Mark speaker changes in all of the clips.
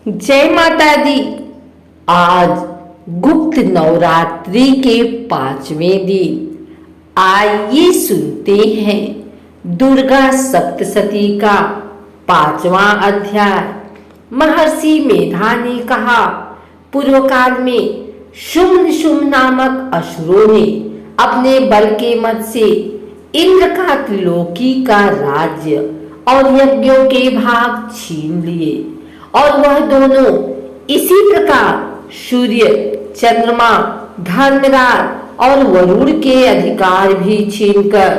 Speaker 1: जय माता दी। आज गुप्त नवरात्रि के 5वें दिन आइए सुनते हैं दुर्गा सप्तशती का 5वां अध्याय। महर्षि मेधा ने कहा, पूर्व काल में शुम्भ नामक असुरों ने अपने बल के मद से इंद्र का त्रिलोकी का राज्य और यज्ञों के भाग छीन लिए और वह दोनों इसी प्रकार सूर्य, चंद्रमा, धर्मराज और वरुण के अधिकार भी छीनकर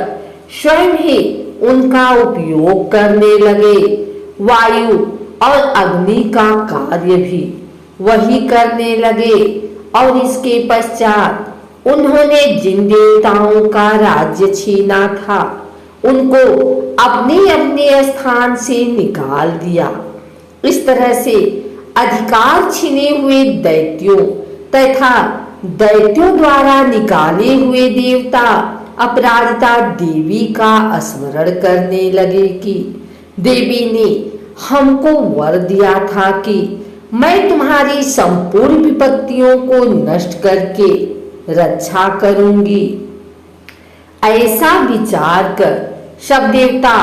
Speaker 1: स्वयं ही उनका उपयोग करने लगे। वायु और अग्नि का कार्य भी वही करने लगे और इसके पश्चात उन्होंने जिन देवताओं का राज्य छीना था उनको अपने अपने स्थान से निकाल दिया। इस तरह से अधिकार छीने हुए दैत्यों तथा दैत्यों द्वारा निकाले हुए देवता अपराजिता देवी का स्मरण करने लगे कि देवी ने हमको वर दिया था कि मैं तुम्हारी संपूर्ण विपत्तियों को नष्ट करके रक्षा करूंगी। ऐसा विचार कर सब देवता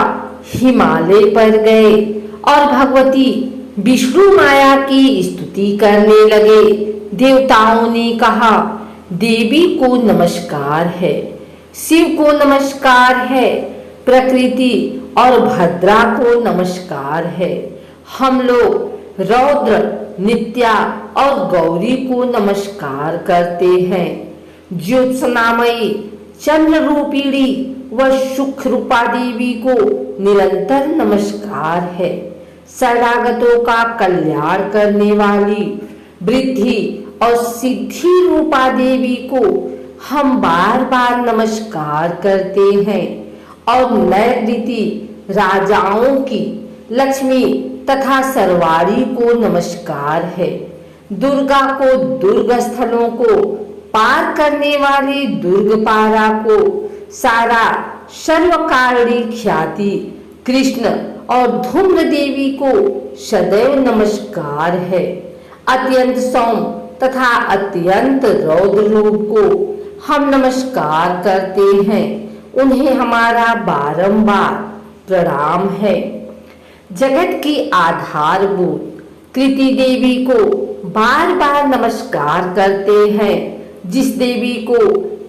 Speaker 1: हिमालय पर गए और भगवती विष्णु माया की स्तुति करने लगे। देवताओं ने कहा, देवी को नमस्कार है, शिव को नमस्कार है, प्रकृति और भद्रा को नमस्कार है। हम लोग रौद्र, नित्या और गौरी को नमस्कार करते हैं। ज्योत्सनामयी, चंद्र रूपिणी व सुख रूपा देवी को निरंतर नमस्कार है। शरणागतों का कल्याण करने वाली वृद्धि और सिद्धि रूपा देवी को हम बार बार नमस्कार करते हैं और नए रीति राजाओं की लक्ष्मी तथा सरवारी को नमस्कार है। दुर्गा को दुर्ग स्थलों को पार करने वाली दुर्गपारा को सारा सर्वकारिणी ख्याति कृष्ण और धूम्र देवी को सदैव नमस्कार है। अत्यंत सौम तथा अत्यंत रौद्र रूप को हम नमस्कार करते हैं, उन्हें हमारा बारंबार प्रणाम है। जगत की आधारभूत कृति देवी को बार बार नमस्कार करते हैं। जिस देवी को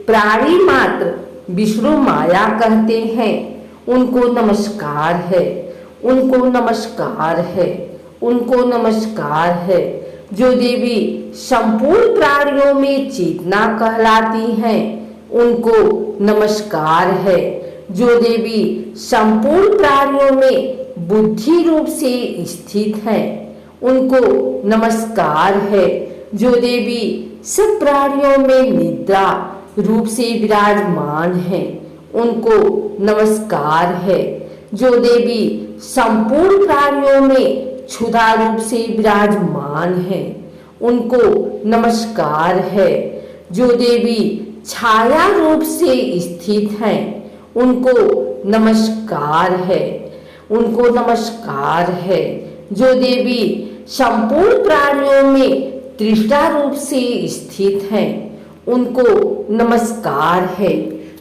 Speaker 1: प्राणी मात्र विष्णु माया कहते हैं उनको नमस्कार है, उनको नमस्कार है, उनको नमस्कार है। जो देवी संपूर्ण प्राणियों में चेतना कहलाती हैं उनको नमस्कार है। जो देवी संपूर्ण प्राणियों में बुद्धि रूप से स्थित है उनको नमस्कार है। जो देवी सब प्राणियों में निद्रा रूप से विराजमान है उनको नमस्कार है। जो देवी संपूर्ण प्राणियों में क्षुधा रूप से विराजमान है उनको नमस्कार है। जो देवी छाया रूप से स्थित है उनको नमस्कार है, उनको नमस्कार है। जो देवी संपूर्ण प्राणियों में तृष्णा रूप से स्थित है उनको नमस्कार है।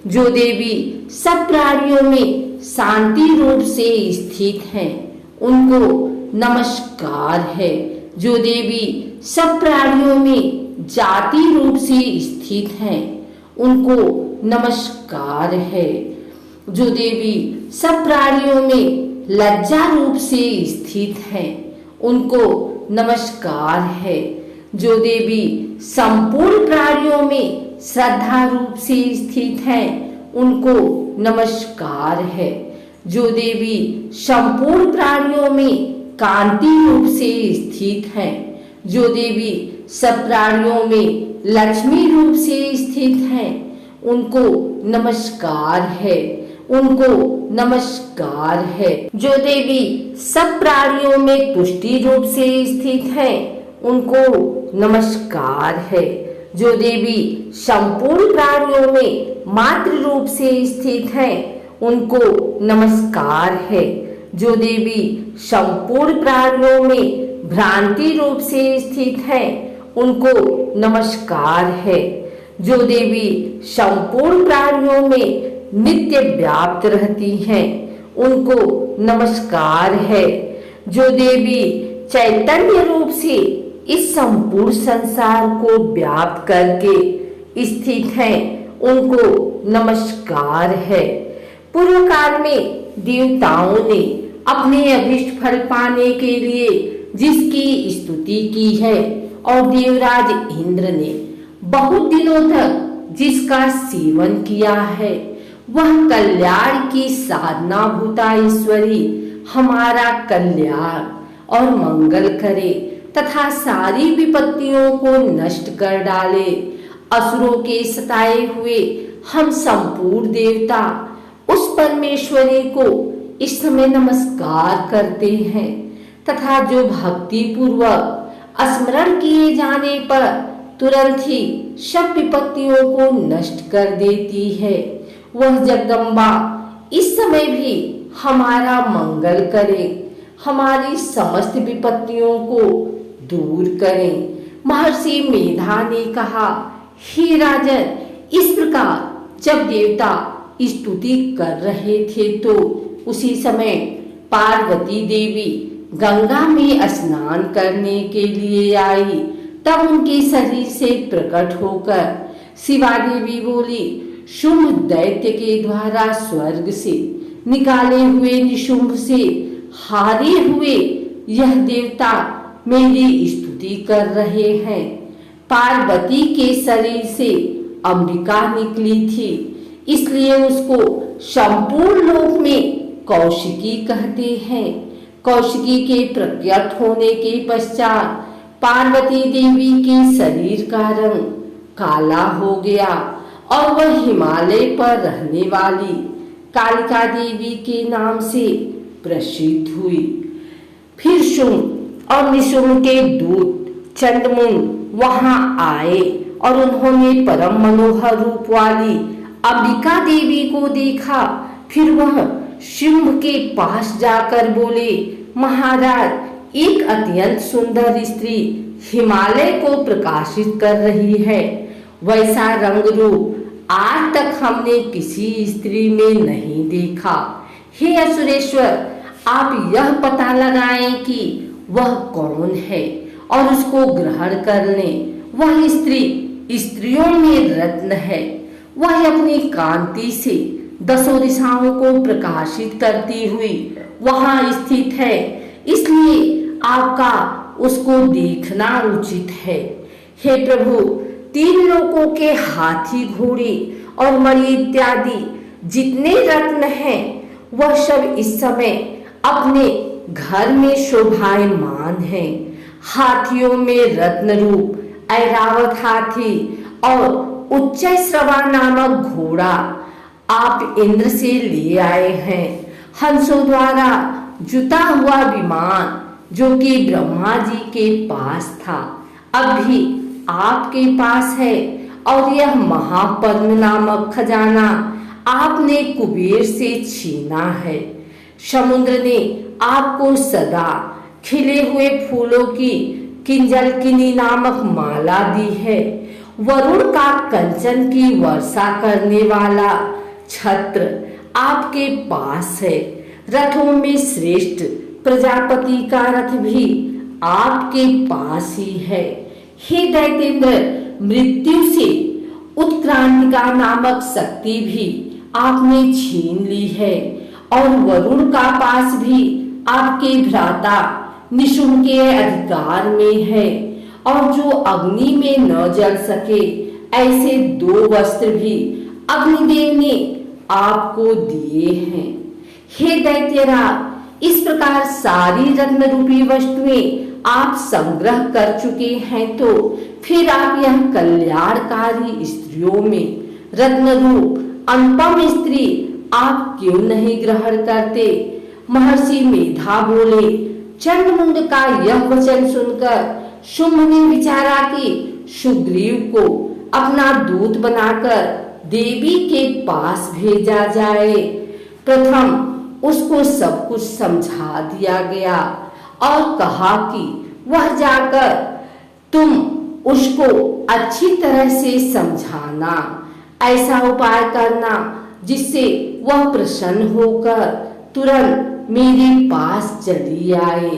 Speaker 1: जो देवी सब प्राणियों में शांति रूप से स्थित हैं उनको नमस्कार है। जो देवी सब प्राणियों में जाति रूप से स्थित हैं उनको नमस्कार है। जो देवी सब प्राणियों में लज्जा रूप से स्थित हैं उनको नमस्कार है। जो देवी संपूर्ण प्राणियों में श्रद्धा रूप से स्थित हैं उनको नमस्कार है। जो देवी संपूर्ण प्राणियों में कांति रूप से स्थित हैं, जो देवी सब प्राणियों में लक्ष्मी रूप से स्थित हैं उनको नमस्कार है, उनको नमस्कार है। जो देवी सब प्राणियों में तुष्टि रूप से स्थित हैं उनको नमस्कार है। जो देवी संपूर्ण प्राणियों में मातृ रूप से स्थित हैं उनको नमस्कार है। जो देवी संपूर्ण प्राणियों में भ्रांति रूप से स्थित हैं उनको नमस्कार है। जो देवी संपूर्ण प्राणियों में नित्य व्याप्त रहती हैं उनको नमस्कार है। जो देवी चैतन्य रूप से इस संपूर्ण संसार को व्याप्त करके स्थित हैं उनको नमस्कार है। पूर्व काल में देवताओं ने अपने अभीष्ट फल पाने के लिए जिसकी स्तुति की है और देवराज इंद्र ने बहुत दिनों तक जिसका सेवन किया है, वह कल्याण की साधना भूता ईश्वरी हमारा कल्याण और मंगल करे तथा सारी विपत्तियों को नष्ट कर डाले। असुरों के सताए हुए हम संपूर्ण देवता उस परमेश्वरी को इस समय नमस्कार करते हैं तथा जो भक्ति पूर्वक स्मरण किए जाने पर तुरंत ही सब विपत्तियों को नष्ट कर देती है, वह जगदम्बा इस समय भी हमारा मंगल करे, हमारी समस्त विपत्तियों को दूर करें। महर्षि मेधा ने कहा, हे राजन, इस प्रकार जब देवता स्तुति कर रहे थे तो उसी समय पार्वती देवी गंगा में स्नान करने के लिए आई। तब उनके शरीर से प्रकट होकर शिवा देवी बोली, शुंभ दैत्य के द्वारा स्वर्ग से निकाले हुए निशुंभ से हारे हुए यह देवता मेरी स्तुति कर रहे हैं। पार्वती के शरीर से अंबिका निकली थी, इसलिए उसको संपूर्ण लोक में कौशिकी कहते हैं। कौशिकी के प्रकट होने के पश्चात पार्वती देवी के शरीर का रंग काला हो गया और वह हिमालय पर रहने वाली कालिका देवी के नाम से प्रसिद्ध हुई। फिर शुंभ और निशुंभ के दूत चंद्रमुंड वहां आए और उन्होंने परम मनोहर रूप वाली अंबिका देवी को देखा। फिर वह शुंभ के पास जाकर बोले, महाराज, एक अत्यंत सुंदर स्त्री हिमालय को प्रकाशित कर रही है। वैसा रंग रूप आज तक हमने किसी स्त्री में नहीं देखा। हे असुरेश्वर, आप यह पता लगाएं कि वह कौन है और उसको ग्रहण कर लें। वह स्त्री स्त्रियों में रत्न है। वह अपनी कांति से दसों दिशाओं को प्रकाशित करती हुई वहां स्थित है, इसलिए आपका उसको देखना उचित है। हे प्रभु, तीन लोकों के हाथी, घोड़े और मणि इत्यादि जितने रत्न हैं, वह सब इस समय अपने घर में शोभायमान हैं। हाथियों में रत्न रूप ऐरावत हाथी और उच्चैश्रवा नामक घोड़ा आप इंद्र से ले आए हैं। हंसों द्वारा जुता हुआ विमान जो कि ब्रह्मा जी के पास था, अब भी आपके पास है। और यह महापद्म नामक खजाना आपने कुबेर से छीना है। समुद्र ने आपको सदा खिले हुए फूलों की किंजलकिनी नामक माला दी है। वरुण का कंचन की वर्षा करने वाला छत्र आपके पास है। रथों में श्रेष्ठ प्रजापति का रथ भी आपके पास ही है। हे दैत्येंद्र, मृत्यु से उत्क्रांतिका नामक शक्ति भी आपने छीन ली है और वरुण का पास भी आपके भ्राता निशुंभ के अधिकार में है। और जो अग्नि में न जल सके ऐसे दो वस्त्र भी अग्निदेव ने आपको दिए हैं। हे दैत्यराज, इस प्रकार सारी रत्न रूपी वस्तुएं आप संग्रह कर चुके हैं, तो फिर आप यह कल्याणकारी स्त्रियों में रत्न रूप अनुपम स्त्री आप क्यों नहीं ग्रहण करते? महर्षि मेधा बोले, चंद्रमुंड का यह वचन सुनकर शुंभ ने विचारा कि सुग्रीव को अपना दूत बनाकर देवी के पास भेजा जाए। प्रथम उसको सब कुछ समझा दिया गया और कहा कि वह जाकर तुम उसको अच्छी तरह से समझाना, ऐसा उपाय करना जिससे वह प्रसन्न होकर तुरंत मेरे पास चली आए।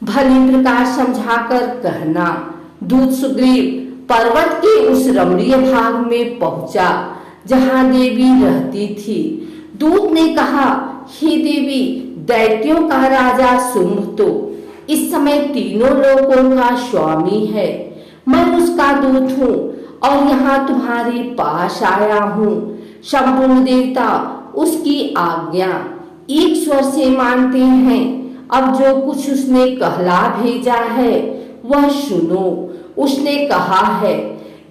Speaker 1: भली प्रकार समझाकर कहना। दूत सुग्रीव पर्वत के उस रमणीय भाग में पहुंचा जहां देवी रहती थी। दूत ने कहा, हे देवी, दैत्यों का राजा शुंभ तो इस समय तीनों लोकों का स्वामी है। मैं उसका दूत हूँ और यहाँ तुम्हारे पास आया हूँ। संपूर्ण देवता उसकी आज्ञा एक स्वर से मानते हैं। अब जो कुछ उसने कहला भेजा है वह सुनो। उसने कहा है,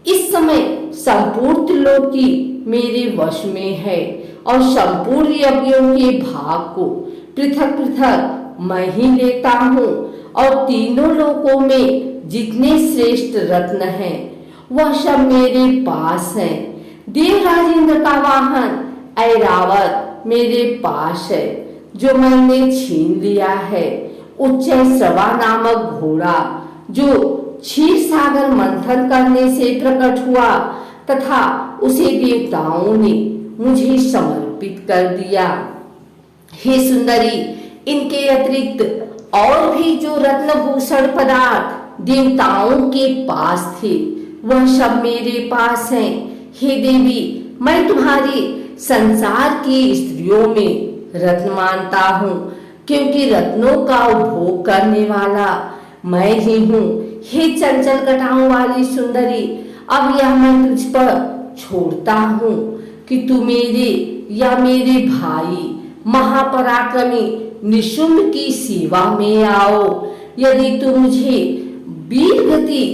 Speaker 1: इस समय संपूर्ण त्रिलोकी मेरे वश में है और संपूर्ण यज्ञों के भाग को पृथक पृथक मैं ही लेता हूँ और तीनों लोकों में जितने श्रेष्ठ रत्न हैं वह सब मेरे पास हैं। देवराज इंद्र का वाहन ऐरावत मेरे पास है जो मैंने छीन लिया है। उच्चय श्रवा नामक घोड़ा जो क्षीर सागर मंथन करने से प्रकट हुआ तथा उसे देवताओं ने मुझे समर्पित कर दिया। हे सुंदरी, इनके अतिरिक्त और भी जो रत्नभूषण पदार्थ देवताओं के पास थे वह सब मेरे पास हैं। हे देवी, मैं तुम्हारी संसार की स्त्रियों में रत्न मानता हूँ क्योंकि रत्नों का उपभोग करने वाला मैं ही हूँ। हे चंचल कटाओं वाली सुंदरी, अब यह मैं तुझ पर छोड़ता हूँ कि तू मेरे या मेरे भाई महापराक्रमी निशुंभ की सेवा में आओ। यदि तू मुझे वीर गति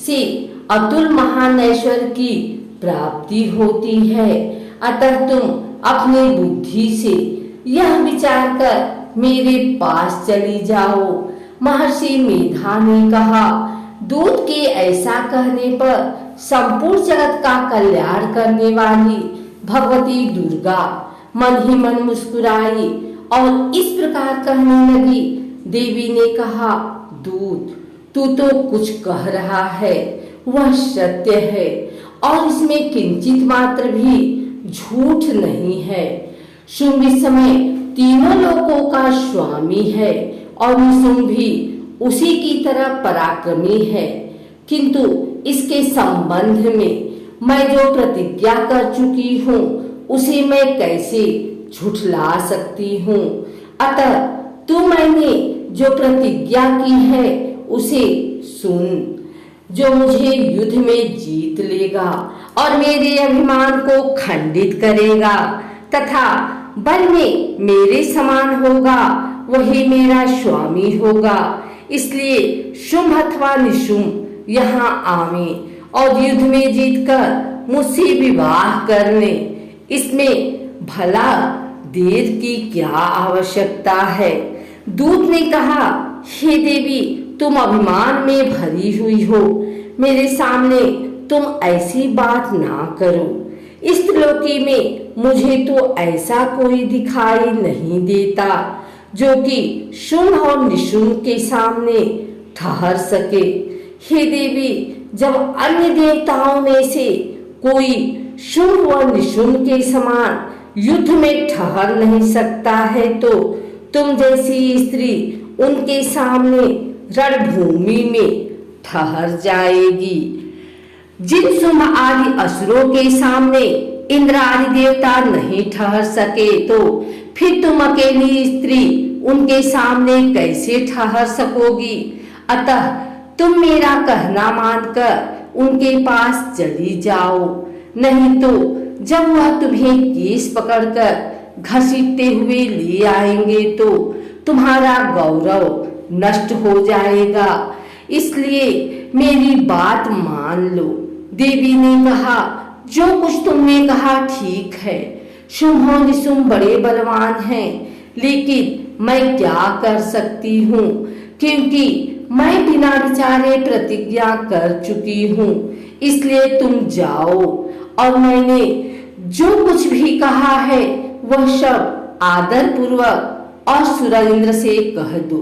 Speaker 1: से अतुल महान ऐश्वर्य की प्राप्ति होती है, अतः तुम अपनी बुद्धि से यह विचार कर मेरे पास चली जाओ। महर्षि मेधा ने कहा, दूत के ऐसा कहने पर संपूर्ण जगत का कल्याण करने वाली भगवती दुर्गा मन ही मन मुस्कुराई और इस प्रकार कहने लगी। देवी ने कहा, दूत, तू तो कुछ कह रहा है वह सत्य है और इसमें किंचित मात्र भी झूठ नहीं है। शुंभ इस समय तीनों लोकों का स्वामी है और निशुंभ भी उसी की तरह पराक्रमी है, किंतु इसके संबंध में मैं जो प्रतिज्ञा कर चुकी हूँ उसे मैं कैसे झुठला सकती हूँ। अतः तू मैंने जो प्रतिज्ञा की है उसे सुन। जो मुझे युद्ध में जीत लेगा और मेरे अभिमान को खंडित करेगा तथा बल में मेरे समान होगा वही मेरा स्वामी होगा। इसलिए शुंभ अथवा निशुंभ यहाँ आवे और युद्ध में जीतकर मुझसे विवाह करने। इसमें भला देर की क्या आवश्यकता है। दूत ने कहा, हे देवी, तुम अभिमान में भरी हुई हो, मेरे सामने तुम ऐसी बात ना करो। इस त्रिलोकी में मुझे तो ऐसा कोई दिखाई नहीं देता जो कि शुंभ और निशुंभ के सामने ठहर सके। हे देवी, जब अन्य देवताओं में से कोई शुंभ और निशुंभ के समान युद्ध में ठहर नहीं सकता है तो तुम जैसी स्त्री उनके सामने रणभूमि में ठहर जाएगी। जिन शुंभ आदि असुरों के सामने इंद्र आदि देवता नहीं ठहर सके तो फिर तुम अकेली स्त्री उनके सामने कैसे ठहर सकोगी। अतः तुम मेरा कहना मानकर उनके पास चली जाओ, नहीं तो जब वह तुम्हें केस पकड़कर घसीटते हुए ले आएंगे तो तुम्हारा गौरव नष्ट हो जाएगा। इसलिए मेरी बात मान लो। देवी ने कहा, जो कुछ तुमने कहा ठीक है। शुंभ और निशुंभ बड़े बलवान हैं, लेकिन मैं क्या कर सकती हूँ क्योंकि मैं बिना विचारे प्रतिज्ञा कर चुकी हूँ। इसलिए तुम जाओ और मैंने जो कुछ भी कहा है वह सब आदर पूर्वक और सुरेंद्र से कह दो।